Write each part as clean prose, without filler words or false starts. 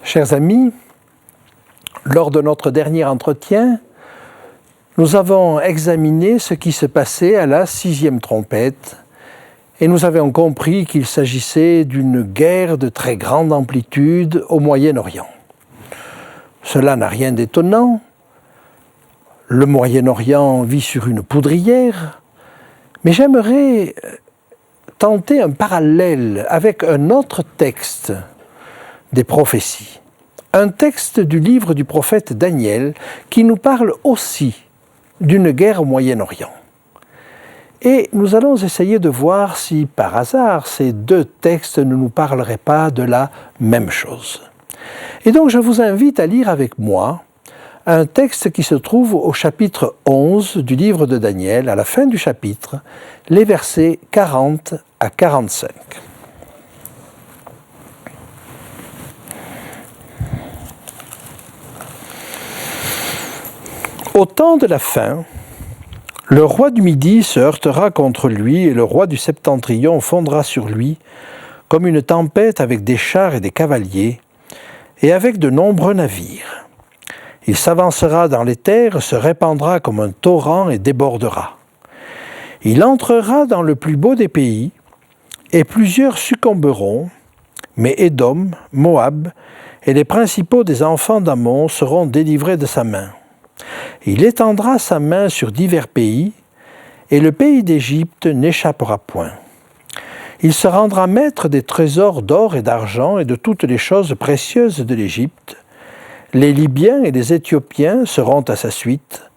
Chers amis, lors de notre dernier entretien, nous avons examiné ce qui se passait à la 6e trompette et nous avions compris qu'il s'agissait d'une guerre de très grande amplitude au Moyen-Orient. Cela n'a rien d'étonnant. Le Moyen-Orient vit sur une poudrière, mais j'aimerais tenter un parallèle avec un autre texte des prophéties. Un texte du livre du prophète Daniel qui nous parle aussi d'une guerre au Moyen-Orient. Et nous allons essayer de voir si, par hasard, ces deux textes ne nous parleraient pas de la même chose. Et donc je vous invite à lire avec moi un texte qui se trouve au chapitre 11 du livre de Daniel, à la fin du chapitre, les versets 40 à 45. Au temps de la fin, le roi du Midi se heurtera contre lui et le roi du Septentrion fondra sur lui comme une tempête avec des chars et des cavaliers et avec de nombreux navires. Il s'avancera dans les terres, se répandra comme un torrent et débordera. Il entrera dans le plus beau des pays et plusieurs succomberont, mais Édom, Moab et les principaux des enfants d'Ammon seront délivrés de sa main. Il étendra sa main sur divers pays, et le pays d'Égypte n'échappera point. Il se rendra maître des trésors d'or et d'argent et de toutes les choses précieuses de l'Égypte. Les Libyens et les Éthiopiens seront à sa suite.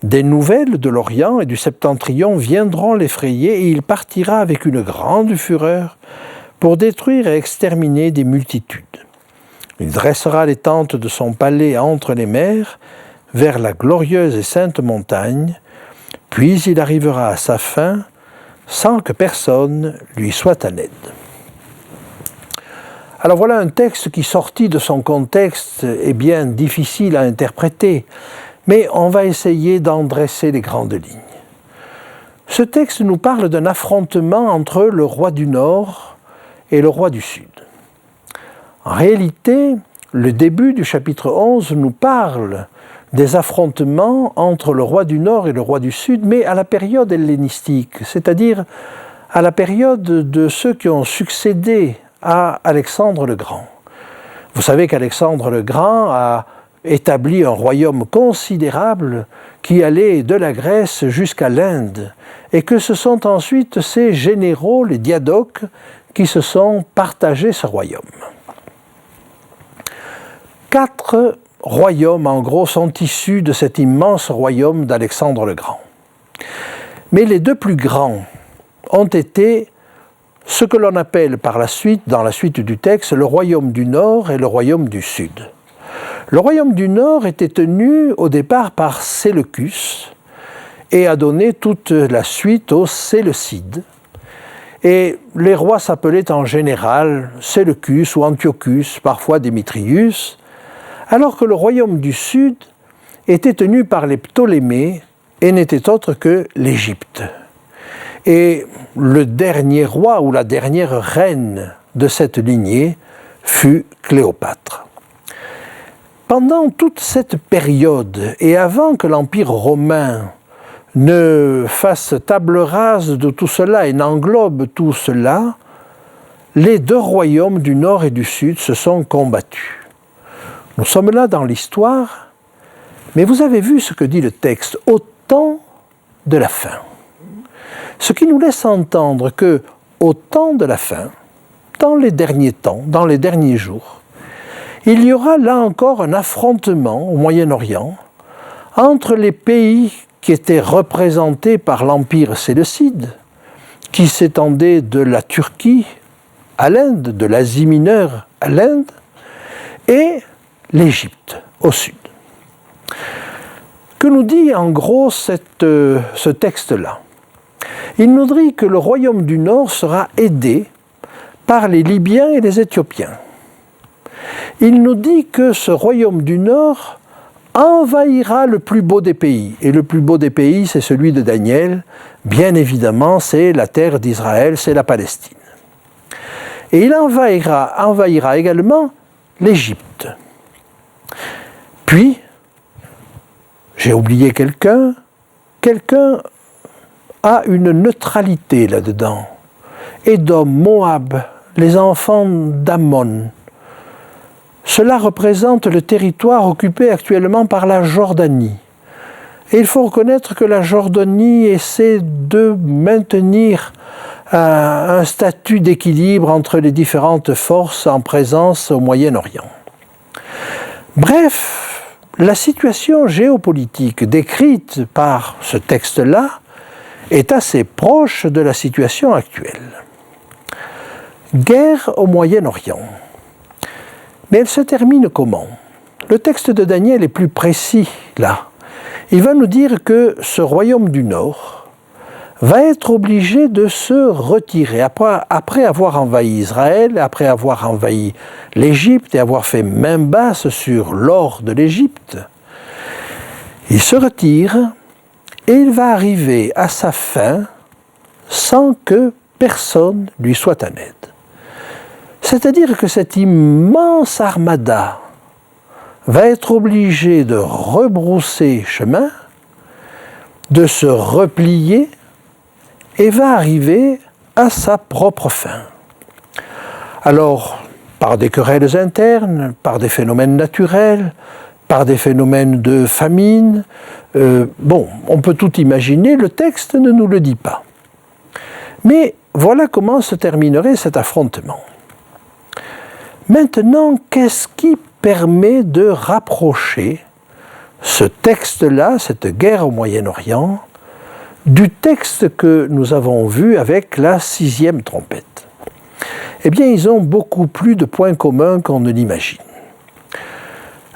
Des nouvelles de l'Orient et du Septentrion viendront l'effrayer, et il partira avec une grande fureur pour détruire et exterminer des multitudes. Il dressera les tentes de son palais entre les mers, vers la glorieuse et sainte montagne, puis il arrivera à sa fin sans que personne lui soit à l'aide. Alors voilà un texte qui, sorti de son contexte, est bien difficile à interpréter, mais on va essayer d'en dresser les grandes lignes. Ce texte nous parle d'un affrontement entre le roi du Nord et le roi du Sud. En réalité, le début du chapitre 11 nous parle des affrontements entre le roi du Nord et le roi du Sud, mais à la période hellénistique, c'est-à-dire à la période de ceux qui ont succédé à Alexandre le Grand. Vous savez qu'Alexandre le Grand a établi un royaume considérable qui allait de la Grèce jusqu'à l'Inde, et que ce sont ensuite ces généraux, les diadoques, qui se sont partagés ce royaume. 4 royaumes, en gros, sont issus de cet immense royaume d'Alexandre le Grand. Mais les 2 plus grands ont été ce que l'on appelle par la suite, dans la suite du texte, le royaume du Nord et le royaume du Sud. Le royaume du Nord était tenu au départ par Séleucus et a donné toute la suite aux Séleucides. Et les rois s'appelaient en général Séleucus ou Antiochus, parfois Démétrius, alors que le royaume du Sud était tenu par les Ptolémées et n'était autre que l'Égypte. Et le dernier roi ou la dernière reine de cette lignée fut Cléopâtre. Pendant toute cette période, et avant que l'Empire romain ne fasse table rase de tout cela et n'englobe tout cela, les 2 royaumes du Nord et du Sud se sont combattus. Nous sommes là dans l'histoire, mais vous avez vu ce que dit le texte, au temps de la fin. Ce qui nous laisse entendre que, au temps de la fin, dans les derniers temps, dans les derniers jours, il y aura là encore un affrontement au Moyen-Orient entre les pays qui étaient représentés par l'Empire séleucide, qui s'étendait de la Turquie à l'Inde, de l'Asie mineure à l'Inde, et l'Égypte au sud. Que nous dit en gros ce texte-là? Il nous dit que le royaume du Nord sera aidé par les Libyens et les Éthiopiens. Il nous dit que ce royaume du Nord envahira le plus beau des pays. Et le plus beau des pays, c'est celui de Daniel. Bien évidemment, c'est la terre d'Israël, c'est la Palestine. Et il envahira également l'Égypte. Puis, j'ai oublié quelqu'un a une neutralité là-dedans. Édom, Moab, les enfants d'Ammon. Cela représente le territoire occupé actuellement par la Jordanie. Et il faut reconnaître que la Jordanie essaie de maintenir un statut d'équilibre entre les différentes forces en présence au Moyen-Orient. Bref, la situation géopolitique décrite par ce texte-là est assez proche de la situation actuelle. Guerre au Moyen-Orient. Mais elle se termine comment? Le texte de Daniel est plus précis là. Il va nous dire que ce royaume du Nord va être obligé de se retirer. Après avoir envahi Israël, après avoir envahi l'Égypte et avoir fait main basse sur l'or de l'Égypte, il se retire et il va arriver à sa fin sans que personne lui soit en aide. C'est-à-dire que cette immense armada va être obligée de rebrousser chemin, de se replier et va arriver à sa propre fin. Alors, par des querelles internes, par des phénomènes naturels, par des phénomènes de famine, on peut tout imaginer, le texte ne nous le dit pas. Mais voilà comment se terminerait cet affrontement. Maintenant, qu'est-ce qui permet de rapprocher ce texte-là, cette guerre au Moyen-Orient, du texte que nous avons vu avec la 6e trompette? Eh bien, ils ont beaucoup plus de points communs qu'on ne l'imagine.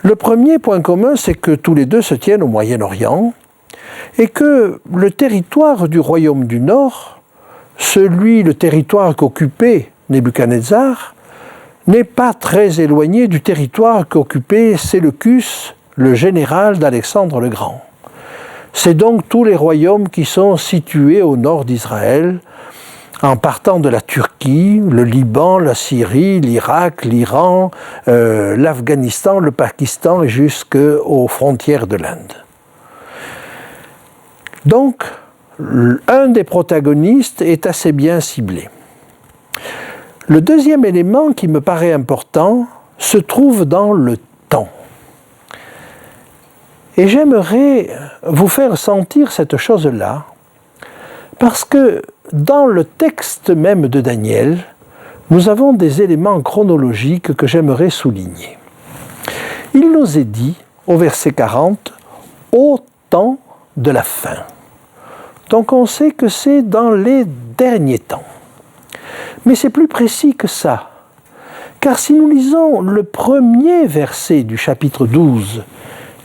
Le premier point commun, c'est que tous les deux se tiennent au Moyen-Orient et que le territoire du royaume du Nord, le territoire qu'occupait Nebuchadnezzar, n'est pas très éloigné du territoire qu'occupait Séleucus, le général d'Alexandre le Grand. C'est donc tous les royaumes qui sont situés au nord d'Israël, en partant de la Turquie, le Liban, la Syrie, l'Irak, l'Iran, l'Afghanistan, le Pakistan et jusqu'aux frontières de l'Inde. Donc, un des protagonistes est assez bien ciblé. Le deuxième élément qui me paraît important se trouve dans le temps. Et j'aimerais vous faire sentir cette chose-là, parce que dans le texte même de Daniel, nous avons des éléments chronologiques que j'aimerais souligner. Il nous est dit, au verset 40, « au temps de la fin ». Donc on sait que c'est dans les derniers temps. Mais c'est plus précis que ça. Car si nous lisons le premier verset du chapitre 12,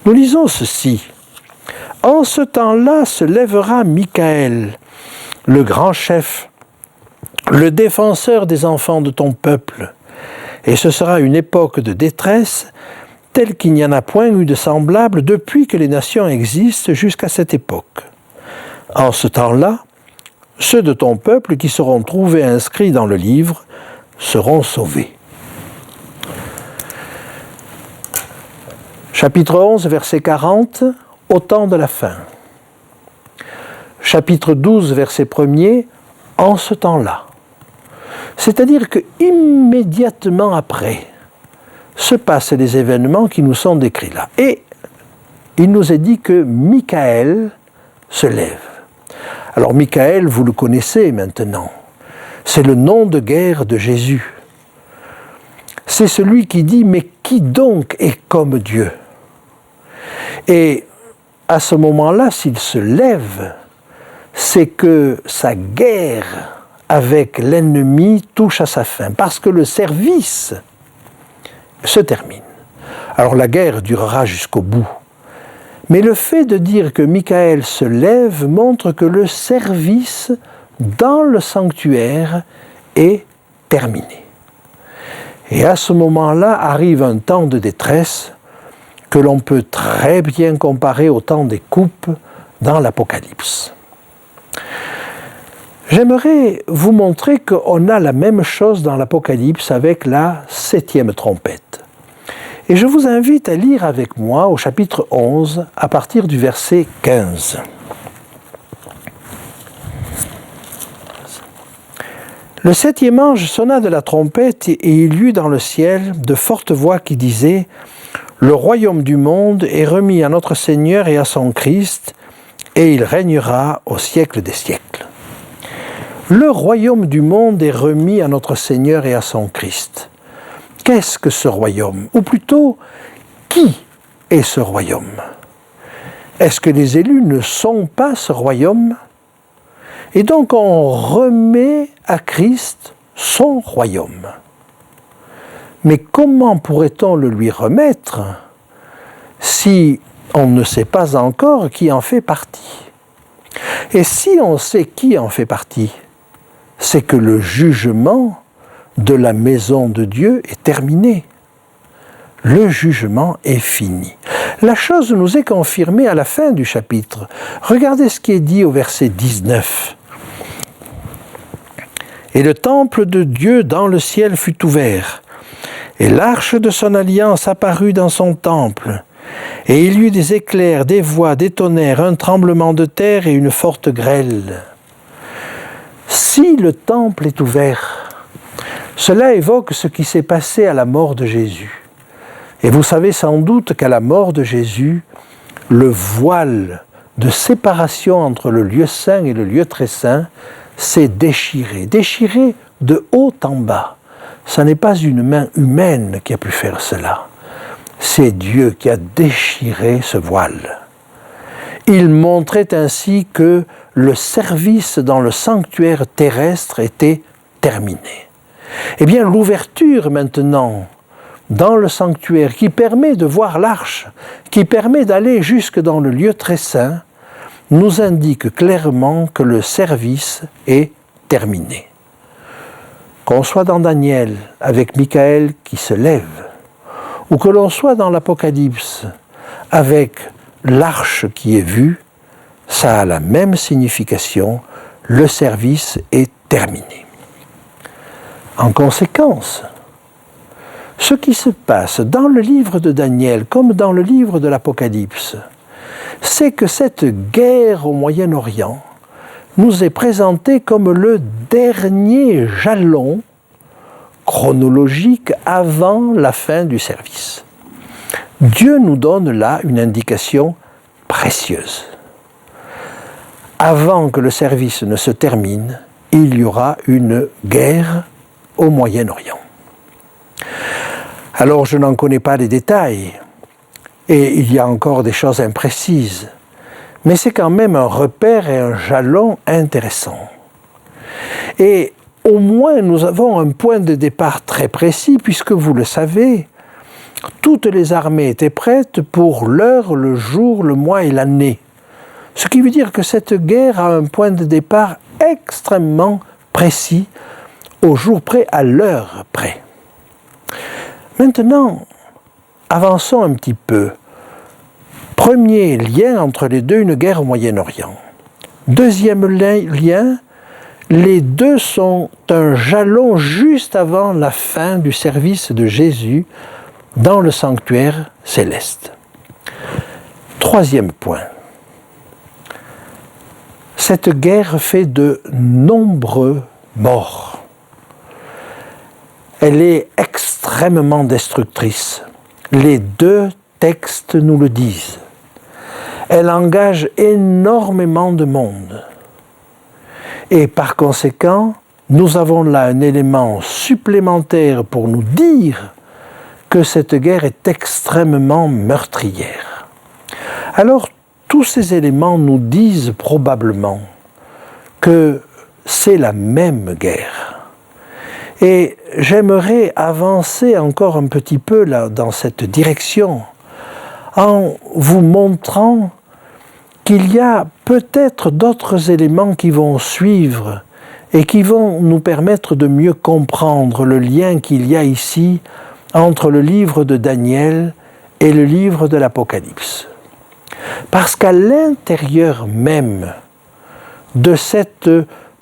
nous lisons ceci. « En ce temps-là se lèvera Michaël, le grand chef, le défenseur des enfants de ton peuple, et ce sera une époque de détresse telle qu'il n'y en a point eu de semblable depuis que les nations existent jusqu'à cette époque. En ce temps-là, ceux de ton peuple qui seront trouvés inscrits dans le livre seront sauvés. » Chapitre 11, verset 40, au temps de la fin. Chapitre 12, verset 1er, en ce temps-là. C'est-à-dire que immédiatement après se passent les événements qui nous sont décrits là. Et il nous est dit que Michaël se lève. Alors Michaël, vous le connaissez maintenant. C'est le nom de guerre de Jésus. C'est celui qui dit « Mais qui donc est comme Dieu ?» Et à ce moment-là, s'il se lève, c'est que sa guerre avec l'ennemi touche à sa fin, parce que le service se termine. Alors la guerre durera jusqu'au bout. Mais le fait de dire que Michaël se lève montre que le service dans le sanctuaire est terminé. Et à ce moment-là arrive un temps de détresse que l'on peut très bien comparer au temps des coupes dans l'Apocalypse. J'aimerais vous montrer qu'on a la même chose dans l'Apocalypse avec la 7e trompette. Et je vous invite à lire avec moi au chapitre 11, à partir du verset 15. Le septième ange sonna de la trompette et il y eut dans le ciel de fortes voix qui disaient « Le royaume du monde est remis à notre Seigneur et à son Christ, et il régnera au siècle des siècles. » Le royaume du monde est remis à notre Seigneur et à son Christ. Qu'est-ce que ce royaume? Ou plutôt, qui est ce royaume? Est-ce que les élus ne sont pas ce royaume? Et donc on remet à Christ son royaume. Mais comment pourrait-on le lui remettre si on ne sait pas encore qui en fait partie? Et si on sait qui en fait partie, c'est que le jugement de la maison de Dieu est terminé. Le jugement est fini. La chose nous est confirmée à la fin du chapitre. Regardez ce qui est dit au verset 19. « Et le temple de Dieu dans le ciel fut ouvert, et l'arche de son alliance apparut dans son temple. Et il y eut des éclairs, des voix, des tonnerres, un tremblement de terre et une forte grêle. » Si le temple est ouvert, cela évoque ce qui s'est passé à la mort de Jésus. Et vous savez sans doute qu'à la mort de Jésus, le voile de séparation entre le lieu saint et le lieu très saint s'est déchiré de haut en bas. Ce n'est pas une main humaine qui a pu faire cela. C'est Dieu qui a déchiré ce voile. Il montrait ainsi que le service dans le sanctuaire terrestre était terminé. Eh bien, l'ouverture maintenant dans le sanctuaire qui permet de voir l'arche, qui permet d'aller jusque dans le lieu très saint, nous indique clairement que le service est terminé. Qu'on soit dans Daniel avec Michael qui se lève, ou que l'on soit dans l'Apocalypse avec l'arche qui est vue, ça a la même signification, le service est terminé. En conséquence, ce qui se passe dans le livre de Daniel comme dans le livre de l'Apocalypse, c'est que cette guerre au Moyen-Orient nous est présentée comme le dernier jalon chronologique avant la fin du service. Dieu nous donne là une indication précieuse. Avant que le service ne se termine, il y aura une guerre au Moyen-Orient. Alors je n'en connais pas les détails, et il y a encore des choses imprécises, mais c'est quand même un repère et un jalon intéressant. Et au moins nous avons un point de départ très précis, puisque vous le savez, toutes les armées étaient prêtes pour l'heure, le jour, le mois et l'année. Ce qui veut dire que cette guerre a un point de départ extrêmement précis, au jour près, à l'heure près. Maintenant, avançons un petit peu. Premier lien entre les deux, une guerre au Moyen-Orient. Deuxième lien, les deux sont un jalon juste avant la fin du service de Jésus dans le sanctuaire céleste. Troisième point. Cette guerre fait de nombreux morts. Elle est extrêmement destructrice. Les deux textes nous le disent. Elle engage énormément de monde. Et par conséquent, nous avons là un élément supplémentaire pour nous dire que cette guerre est extrêmement meurtrière. Alors, tous ces éléments nous disent probablement que c'est la même guerre. Et j'aimerais avancer encore un petit peu là, dans cette direction en vous montrant qu'il y a peut-être d'autres éléments qui vont suivre et qui vont nous permettre de mieux comprendre le lien qu'il y a ici entre le livre de Daniel et le livre de l'Apocalypse. Parce qu'à l'intérieur même de cette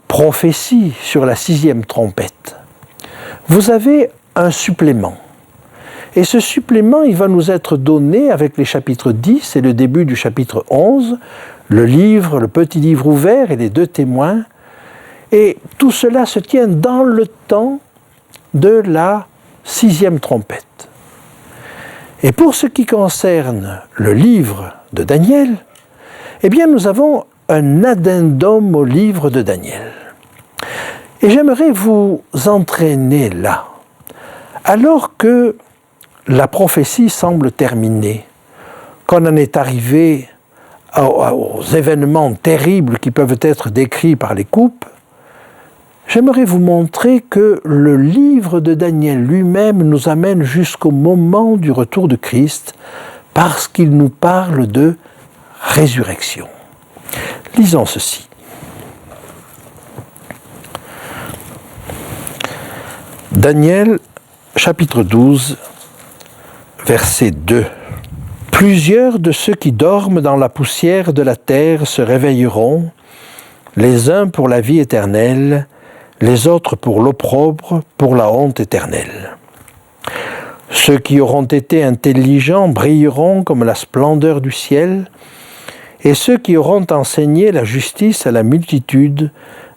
prophétie sur la 6e trompette, vous avez un supplément. Et ce supplément, il va nous être donné avec les chapitres 10 et le début du chapitre 11, le livre, le petit livre ouvert et les 2 témoins. Et tout cela se tient dans le temps de la 6e trompette. Et pour ce qui concerne le livre de Daniel, eh bien nous avons un addendum au livre de Daniel. Et j'aimerais vous entraîner là. Alors que la prophétie semble terminée, qu'on en est arrivé aux événements terribles qui peuvent être décrits par les coupes, j'aimerais vous montrer que le livre de Daniel lui-même nous amène jusqu'au moment du retour de Christ parce qu'il nous parle de résurrection. Lisons ceci. Daniel, chapitre 12, verset 2. Plusieurs de ceux qui dorment dans la poussière de la terre se réveilleront, les uns pour la vie éternelle, les autres pour l'opprobre, pour la honte éternelle. Ceux qui auront été intelligents brilleront comme la splendeur du ciel, et ceux qui auront enseigné la justice à la multitude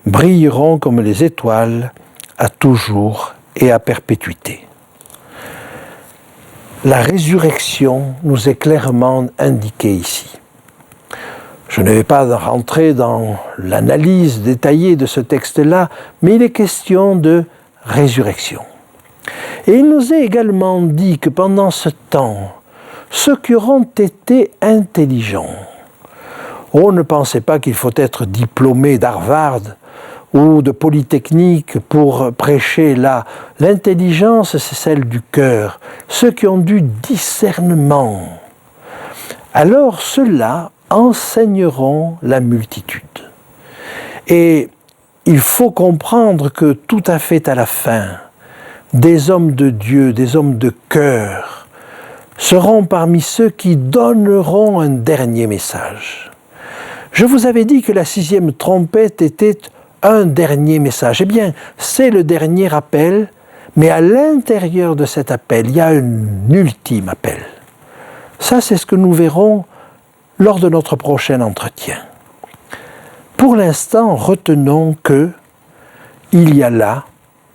brilleront comme les étoiles à toujours et à perpétuité. La résurrection nous est clairement indiquée ici. Je ne vais pas rentrer dans l'analyse détaillée de ce texte-là, mais il est question de résurrection. Et il nous est également dit que pendant ce temps, ceux qui auront été intelligents, ne pensez pas qu'il faut être diplômé d'Harvard ou de Polytechnique pour prêcher là. L'intelligence, c'est celle du cœur, ceux qui ont du discernement. Alors ceux-là enseigneront la multitude. Et il faut comprendre que tout à fait à la fin, des hommes de Dieu, des hommes de cœur, seront parmi ceux qui donneront un dernier message. Je vous avais dit que la 6e trompette était un dernier message. Eh bien, c'est le dernier appel, mais à l'intérieur de cet appel, il y a un ultime appel. Ça, c'est ce que nous verrons lors de notre prochain entretien. Pour l'instant, retenons qu'il y a là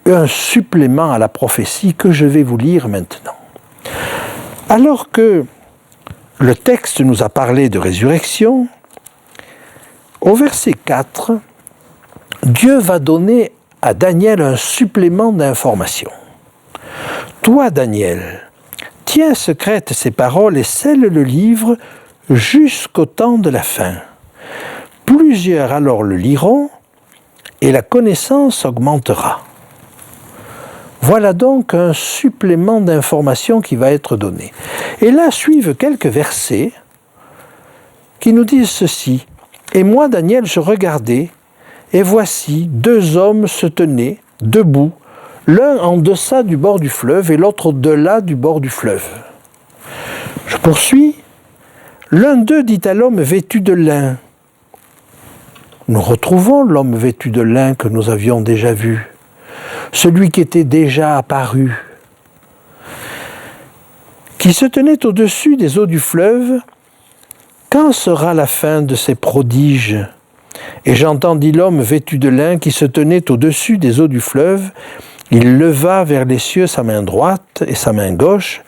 un supplément à la prophétie que je vais vous lire maintenant. Alors que le texte nous a parlé de résurrection, au verset 4, Dieu va donner à Daniel un supplément d'information. Toi, Daniel, tiens secrètes ces paroles et scelle le livre jusqu'au temps de la fin. Plusieurs alors le liront et la connaissance augmentera. Voilà donc un supplément d'information qui va être donné. Et là suivent quelques versets qui nous disent ceci. Et moi, Daniel, je regardais, et voici 2 hommes se tenaient debout, l'un en deçà du bord du fleuve et l'autre au-delà du bord du fleuve. Je poursuis. L'un d'eux dit à l'homme vêtu de lin. Nous retrouvons l'homme vêtu de lin que nous avions déjà vu, celui qui était déjà apparu, qui se tenait au-dessus des eaux du fleuve. Quand sera la fin de ces prodiges ? Et j'entendis l'homme vêtu de lin qui se tenait au-dessus des eaux du fleuve. Il leva vers les cieux sa main droite et sa main gauche,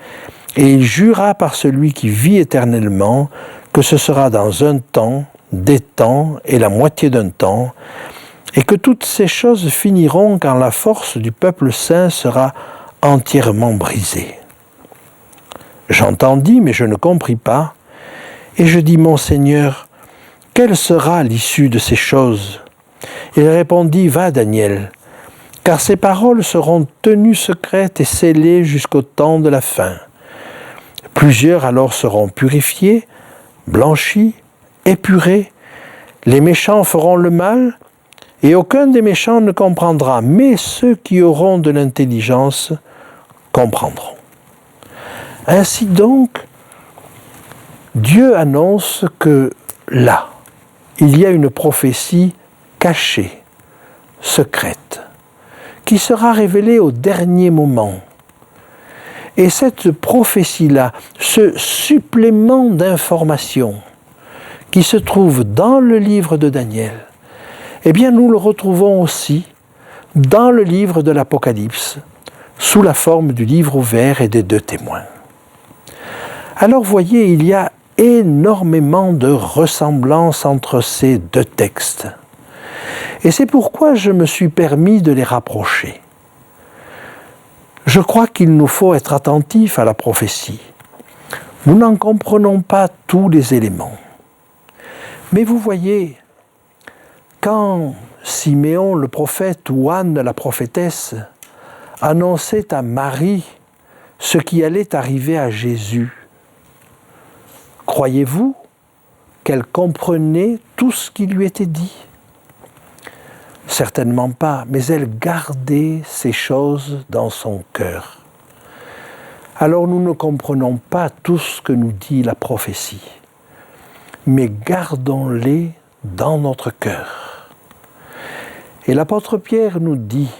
et il jura par celui qui vit éternellement que ce sera dans un temps, des temps et la moitié d'un temps, et que toutes ces choses finiront quand la force du peuple saint sera entièrement brisée. J'entendis, mais je ne compris pas, et je dis, mon Seigneur, quelle sera l'issue de ces choses ? Il répondit, va, Daniel, car ces paroles seront tenues secrètes et scellées jusqu'au temps de la fin. Plusieurs alors seront purifiés, blanchis, épurés. Les méchants feront le mal, et aucun des méchants ne comprendra, mais ceux qui auront de l'intelligence comprendront. Ainsi donc, Dieu annonce que là, il y a une prophétie cachée, secrète, qui sera révélée au dernier moment. Et cette prophétie-là, ce supplément d'informations qui se trouve dans le livre de Daniel, eh bien nous le retrouvons aussi dans le livre de l'Apocalypse, sous la forme du livre ouvert et des 2 témoins. Alors voyez, il y a énormément de ressemblances entre ces 2 textes. Et c'est pourquoi je me suis permis de les rapprocher. Je crois qu'il nous faut être attentifs à la prophétie. Nous n'en comprenons pas tous les éléments. Mais vous voyez, quand Siméon le prophète ou Anne la prophétesse annonçait à Marie ce qui allait arriver à Jésus, croyez-vous qu'elle comprenait tout ce qui lui était dit? Certainement pas, mais elle gardait ces choses dans son cœur. Alors nous ne comprenons pas tout ce que nous dit la prophétie, mais gardons-les dans notre cœur. Et l'apôtre Pierre nous dit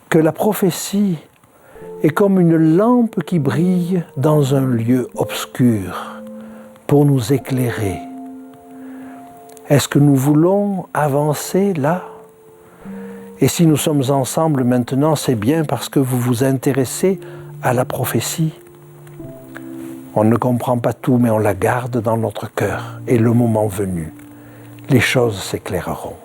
que la prophétie est comme une lampe qui brille dans un lieu obscur pour nous éclairer. Est-ce que nous voulons avancer là? Et si nous sommes ensemble maintenant, c'est bien parce que vous vous intéressez à la prophétie. On ne comprend pas tout, mais on la garde dans notre cœur. Et le moment venu, les choses s'éclaireront.